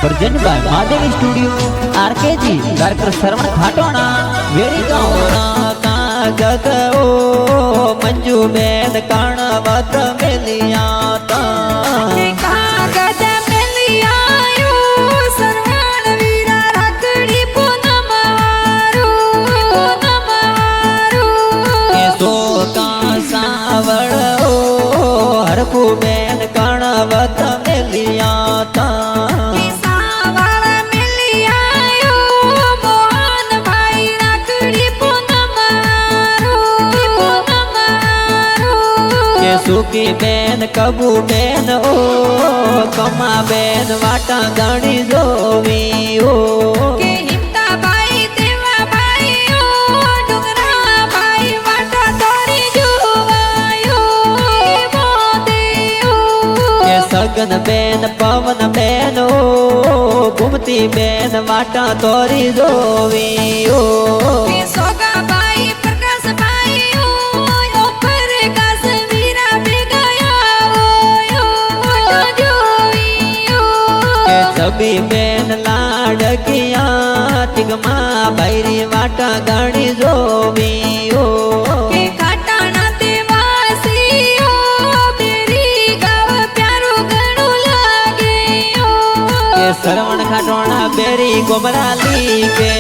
present by Mahadev studio RKG director Shravan खाटोना वेरी कागज ओ मंजू बेन कणवत मिलिया कागज मिलिया सरवण वीरा रखड़ी पूनम सो का सावड़ ओ हरकू बेन कणवत मिलिया सुखी बेन कबू बेन ओ कमा बेन वाटा गणी जोवी ओ के हिमता भाई देवा भाई ओ डुंगरा भाई वाटा तोरी जुवायो मोदे ओ के सगन बेन पवन बेन ओ घूमती बेन वाटा तोरी जोवी ओ के सोगा भाई प्रकाश भाई ओ पर कास वीरा बेगया ओ जोवी ओ के सभी बेन लाडकिया टिगमा भैरी वाटा गणी जोवी ओ के खाटाना देवासी ओ बेरी गाव प्यारो गणो लागे ओ के श्रवण खाटोना बेरी गोमराली के